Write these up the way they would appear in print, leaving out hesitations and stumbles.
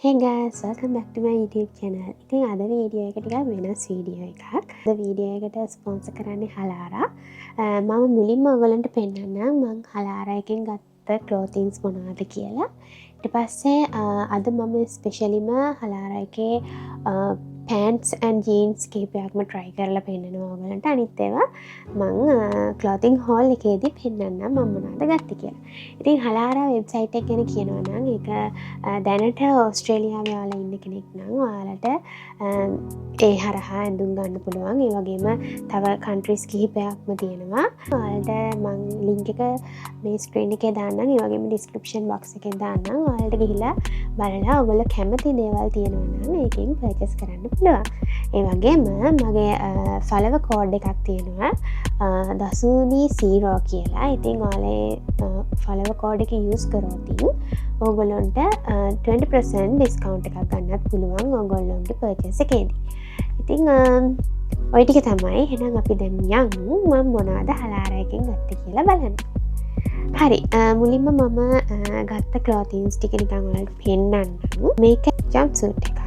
Hey guys, welcome back to my YouTube channel. ඉතින් අද video එක ටිකක් වෙනස් වීඩියෝ එකක්. අද වීඩියෝ එකට ස්පොන්සර් කරන්නේ හලාරා. මම මුලින්ම ඔයගලන්ට පෙන්නන්නම් මම හලාරා එකෙන් ගත්ත ක්ලෝතින්ග්ස් මොනවද කියලා. ඊට පස්සේ අද මම ස්පෙෂලිම හලාරා එකේ pants and jeans කීපයක්ම try කරලා පෙන්නනවා ඔයගලන්ට. අනිත් ඒවා මම clothing haul එකේදී පෙන්නන්නම් මම මොනවද ගත්තේ කියලා. ඉතින් හලාරා වෙබ්සයිට් එක ගැන කියනවා නම් ඒක දැනට ඕස්ට්‍රේලියාවේ ඔයාලා ඉන්න කෙනෙක් නම් ඔයාලට ඒ හරහා ඇඳුම් ගන්න පුළුවන්. ඒ වගේම තව කන්ට්‍රීස් කිහිපයක්ම තියෙනවා. ඔයාලට මම ලින්ක් එක මේ ස්ක්‍රීන් එකේ දාන්නම්. ඒ වගේම ඩිස්ක්‍රිප්ෂන් බොක්ස් එකේ දාන්නම්. ඔයාලට ගිහිල්ලා බලලා ඔයගොල්ලෝ කැමති දේවල් තියෙනවා නම් ඒකෙන් පර්චේස් කරන්න පුළුවන්. ඒ වගේම මගේ ෆලව කෝඩ් එකක් තියෙනවා. දසුනි 0 කියලා. ඉතින් ඔයාලා ෆලව කෝඩ් එක යූස් කරොත් ඔයගොල්ලන්ට 20% ඩිස්කවුන්ට් එකක් ගන්නත් පුළුවන් ඔයගොල්ලන්ගේ පර්චේස් එකේදී. ඉතින් ඔය ටික තමයි. එහෙනම් අපි දැන් යමු මම මොනවද හලාරා එකෙන් ගත්තේ කියලා බලන්න. හරි, මුලින්ම මම ගත්ත ක්ලෝතින්ග්ස් ටික නිකන් ඔයාලට පෙන්නන්නම්. මේක ජම්ප් සූට් එකක්.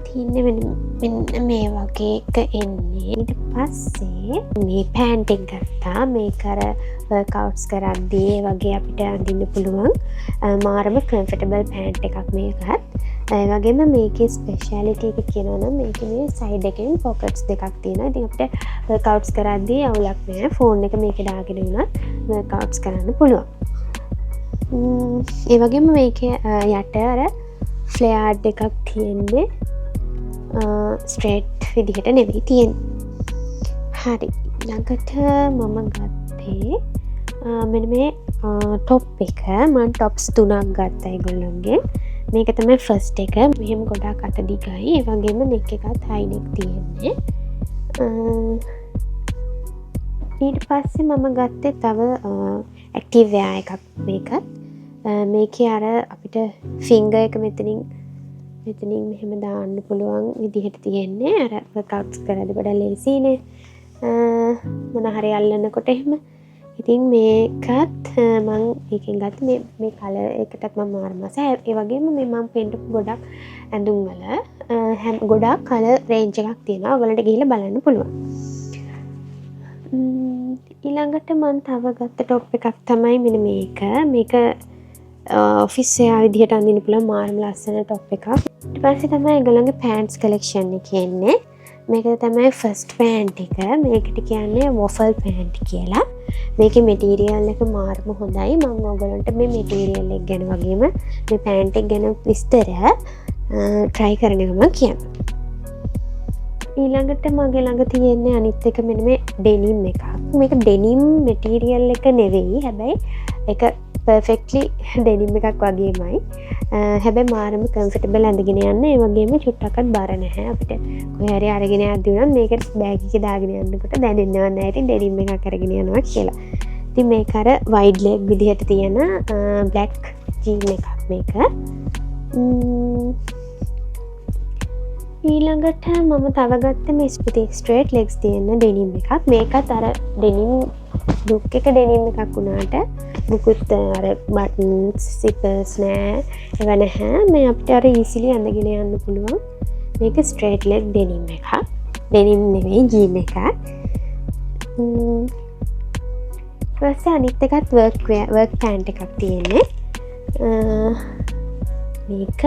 තියන්නේ මෙන්න මේ වගේ එක එන්නේ. ඊට පස්සේ මේ පෑන්ට් එක ගත්තා. මේක අර වර්ක්අවුට්ස් කරද්දී ඒ වගේ අපිට අඳින්න පුළුවන් මාරම කම්ෆර්ටබල් පෑන්ට් එකක් මේකත්. ඒ වගේම මේකේ ස්පෙෂාලිටි එක කියනවා නම් මේකේ මේ සයිඩ් එකෙන් පොකට්ස් දෙකක් තියෙනවා. ඉතින් අපිට වර්ක්අවුට්ස් කරද්දී අවුලක් නැහැ. ෆෝන් එක මේකේ දාගෙන වුණත් වර්ක්අවුට්ස් කරන්න පුළුවන්. ඒ වගේම මේකේ යට අර ෆ්ලෙයාර්ඩ් එකක් තියෙන්නේ. ස්ට්‍රේට් විදිහට නෙවෙයි තියෙන්නේ. හරි, ළඟට මම ගත්තේ මෙන්න මේ টොප් එක. මම টොප්ස් 3ක් ගත්තා ඒගොල්ලන්ගේ. මේක තමයි ෆස්ට් එක. මෙහෙම ගොඩක් අත දිගයි. ඒ වගේම නෙක් එකත් හයි නෙක් තියෙන්නේ. ඊට පස්සේ මම ගත්තේ තව ඇක්ටිව් වෙයා එකක් මේකත්. මේකේ අර අපිට ෆින්ගර් එක මෙතනින් මෙහෙම දාන්න පුළුවන් විදිහට තියෙන්නේ. අර වර්ක්අවුට්ස් කරද්දී වඩා ලේසියිනේ. මොන හරි අල්ලනකොට එහෙම. ඉතින් මේකත් මම එකෙන් ගත්තේ මේ කලර් එකටත් මම මාර්මස. ඒ වගේම මේ මම පෙන්නපු ගොඩක් ඇඳුම් වල ගොඩක් කලර් රේන්ජ් එකක් තියෙනවා. ඔයගලන්ට ගිහිල්ලා බලන්න පුළුවන්. ඊළඟට මම තව ගත්ත টොප් එකක් තමයි මෙන්න මේක. මේක ඔෆිස් වෙයා විදිහට අඳින්න පුළුවන් මාර්ම ලස්සන টොප් එකක්. ඊට පස්සේ තමයි ඒගොල්ලන්ගේ පෑන්ට්ස් කලෙක්ෂන් එක එන්නේ. මේක තමයි ෆස්ට් පෑන්ට් එක. මේකට කියන්නේ වොෆල් පෑන්ට් කියලා. මේකේ මැටීරියල් එක මාර්ම හොඳයි. මම ඔයගොල්ලන්ට මේ මැටීරියල් එක ගැන වගේම මේ පෑන්ට් එක ගැන විස්තර try කරන ගමන් කියන්න. ඊළඟට මගේ ළඟ තියෙන්නේ අනිත් එක මෙන්න මේ ඩෙනිම් එකක්. මේක ඩෙනිම් මැටීරියල් එක නෙවෙයි. හැබැයි ඒක පර්ෆෙක්ට්ලි ඩෙනිම් එකක් වගේමයි. හැබැයි මාරම කම්ෆර්ටබල් ඇඳගෙන යන්න. ඒ වගේම චුට්ටක්වත් බර නැහැ. අපිට කොහේ හරි අරගෙන යද්දී උනත් මේක බෑග් එකේ දාගෙන යනකොට දැනෙන්නව නැහැ. ඉතින් ඩෙනිම් එකක් අරගෙන යනවා කියලා. ඉතින් මේක අර වයිඩ් ලෙග් විදිහට තියෙන බ්ලැක් ජීන් එකක් මේක. ඊළඟට මම තව ගත්තේ මේ ස්ට්‍රේට් ලෙග්ස් තියෙන ඩෙනිම් එකක්. මේකත් අර ඩෙනිම් ලුක් එක ඩෙනිම් එකක් වුණාට මුකුත් අර බටන්ස් සිපර්ස් නෑ. ඒව නැහැ. මේ අපිට අර ඊසිලි අඳගෙන යන්න පුළුවන්. මේක ස්ට්‍රේට් ලෙග් ඩෙනිම් එකක්. ඩෙනිම් නෙවෙයි ජීන් එකක්. ඊපස්සේ අනිත් එකත් වර්ක් පෑන්ට් එකක් තියෙන්නේ. මේක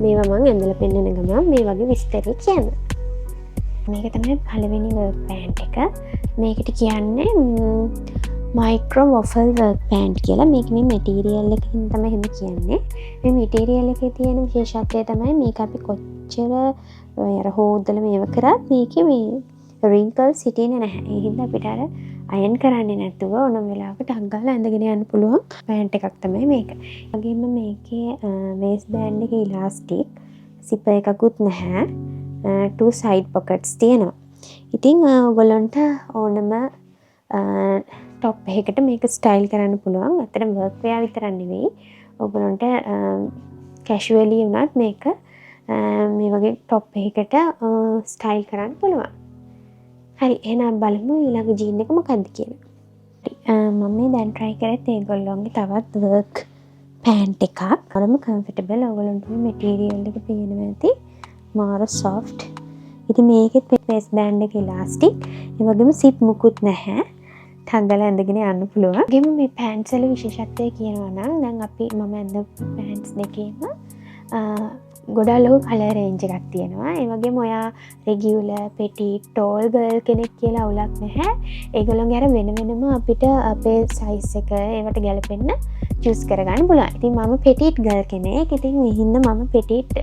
මේවා මම ඇඳලා පෙන්නන ගමන් මේ වගේ විස්තර කියන්න. මේක තමයි පළවෙනි වර්ක් පෑන්ට් එක. මේකට කියන්නේ මයික්‍රෝ වොෆල් වර්ක් පෑන්ට් කියලා. මේක මේ මැටීරියල් එකකින් තමයි එහෙම කියන්නේ. මේ මැටීරියල් එකේ තියෙන විශේෂත්වය තමයි මේක අපි කොච්චර අර හොදලා මේව කරත් මේකේ මේ රින්කල්ස් හිටින්නේ නැහැ. ඒ හින්දා අපිට අර අයන් කරන්නේ නැතුව ඕනම වෙලාවකට අංගාලා ඇඳගෙන යන්න පුළුවන් පෑන්ට් එකක් තමයි මේක. ඒ වගේම මේකේ වේස්ට් බෑන්ඩ් එකේ ඉලාස්ටික් සිපර් එකකුත් නැහැ. 2 side pockets තියෙනවා. ඉතින් ඔයගොල්ලන්ට ඕනම টොප් එකකට මේක ස්ටයිල් කරන්න පුළුවන්. අතන වර්ක් වෙයා විතරක් නෙවෙයි. ඔයගොල්ලන්ට කැෂුවලි වුණත් මේක මේ වගේ টොප් එකකට ස්ටයිල් කරන්න පුළුවන්. හරි, එහෙනම් බලමු ඊළඟ ජීන් එක මොකක්ද කියලා. මම මේ දැන් try කරත් ඒගොල්ලෝගේ තවත් වර්ක් පෑන්ට් එකක්. අරම කම්ෆර්ටබල්. ඔයගොල්ලන්ට මේ මැටීරියල් එක පේනවා ඇති. මාර සොෆ්ට්. ඉතින් මේකෙත් වේස් බෑන්ඩ් එක ඉලාස්ටික්. ඒ වගේම සිප් මුකුත් නැහැ. ටංගලා ඇඳගෙන යන්න පුළුවන්. ඒ වගේම මේ පෑන්ට්ස් වල විශේෂත්වය කියනවා නම් දැන් මම ඇඳ පෑන්ට්ස් දෙකේම ගොඩක් ලොකු කලර් රේන්ජ් එකක් තියෙනවා. ඒ වගේම ඔයා රෙගියුලර්, පෙටිට්, ටෝල් ගර්ල් කෙනෙක් කියලා අවුලක් නැහැ. ඒගොල්ලෝගේ අර වෙන වෙනම අපිට අපේ සයිස් එක ඒවට ගැලපෙන්න චූස් කරගන්න පුළුවන්. ඉතින් මම පෙටිට් ගර්ල් කෙනෙක්. ඉතින් ඒ හින්දා මම පෙටිට්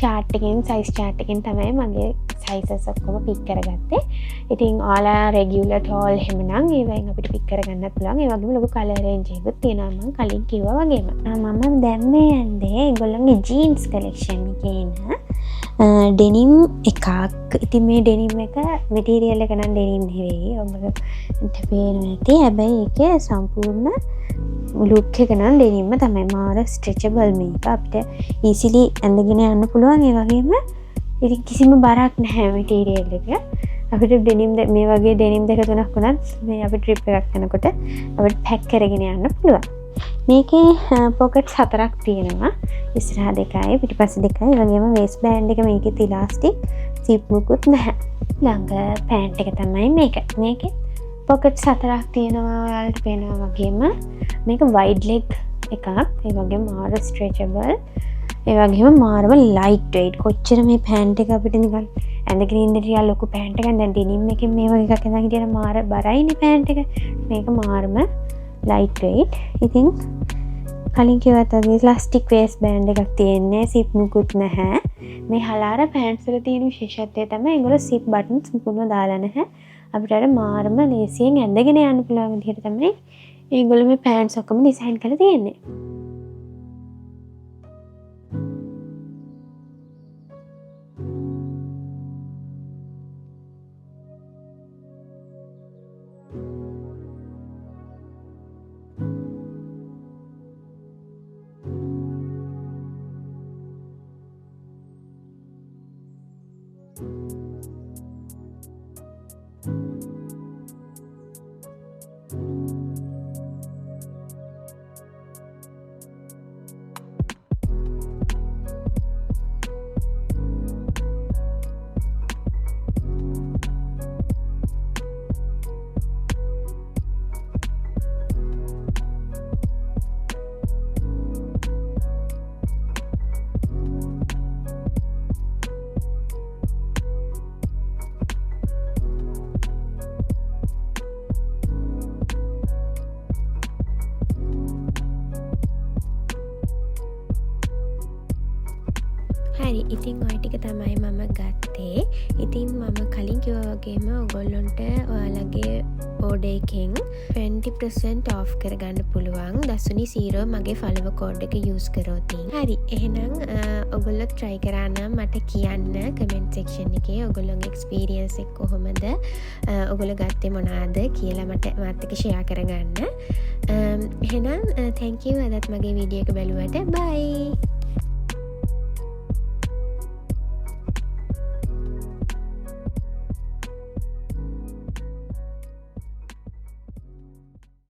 chart එකෙන් size chart එකෙන් තමයි මගේ sizes ඔක්කොම pick කරගත්තේ. ඉතින් ඔයාලා regular tall එහෙමනම් ඒවෙන් අපිට pick කරගන්නත් පුළුවන්. ඒ වගේම ලොකු color range එකක් තියෙනවා මම කලින් කිව්වා වගේම. මම දැන් මේ යන්නේ ඒගොල්ලන්ගේ jeans collection එකේ ඉන්න denim එකක්. ඉතින් මේ denim එක material එක නම් denim නෙවෙයි. ඔබට පේනවා ඇති. හැබැයි ඒකේ සම්පූර්ණ ලුක් එක නම් denim තමයි. මාර stretchable මේක. අපිට easily ඇඳගෙන යන්න පුළුවන්. ඒ වගේම ඉතින් කිසිම බරක් නැහැ මැටීරියල් එක. අපිට ඩෙනිම් මේ වගේ ඩෙනිම් දෙක තුනක් වුණත් මේ අපි ට්‍රිප් එකක් යනකොට අපිට පැක් කරගෙන යන්න පුළුවන්. මේකේ පොකට්ස් 4ක් තියෙනවා. ඉස්සරහ දෙකයි පිටිපස්ස දෙකයි. ඒ වගේම වේස් බෑන්ඩ් එක මේකෙත් ඉලාස්ටික්. සිප් මුකුත් නැහැ. ළඟ පෑන්ට් එක තමයි මේක. මේකේ පොකට්ස් 4ක් තියෙනවා. ඔයාලට පේනවා වගේම මේක වයිඩ් ලෙග් එකක්. ඒ වගේම මාර ස්ට්‍රෙචබල්. ඒ වගේම මාරම ලයිට් වෙයිට්. කොච්චර මේ පෑන්ට් එක අපිට නිකන් ඇඳගෙන ඉන්න ටිකක් ලොකු පෑන්ට් එකක්. දැන් ඩෙනිම් එකෙන් මේ වගේ එකක් ඇඳන් හිටියම මාර බරයිනේ පෑන්ට් එක. මේක මාරම ලයිට් වෙයිට්. ඉතින් කලින් කිව්වත් වගේ ඉලාස්ටික් වේස් බෑන්ඩ් එකක් තියෙන්නේ. සිප් මුකුත් නැහැ. මේ හලාර පෑන්ට්ස් වල තියෙන විශේෂත්වය තමයි ඒගොල්ලෝ සිප් බටන්ස් මුකුත්ම දාලා නැහැ. අපිට අර මාරම ලේසියෙන් ඇඳගෙන යන්න පුළුවන් විදිහට තමයි ඒගොල්ලෝ මේ පෑන්ට්ස් ඔක්කොම ඩිසයින් කරලා තියෙන්නේ. හරි ඉතින් ඔය ටික තමයි මම ගත්තේ. ඉතින් මම කලින් කිව්වා වගේම ඔයගොල්ලන්ට ඔයාලගේ ඕඩර් එකෙන් 20% off කරගන්න පුළුවන්. දසුනි 0 මගේ follower code එක use කරොත්. හරි එහෙනම් ඔයගොල්ලෝ try කරා නම් මට කියන්න comment section එකේ ඔයගොල්ලෝගේ experience එක කොහොමද? ඔයගොල්ලෝ ගත්තේ මොනවාද කියලා මාත් එක්ක share කරගන්න. එහෙනම් thank you අදත් මගේ වීඩියෝ එක බැලුවට. bye.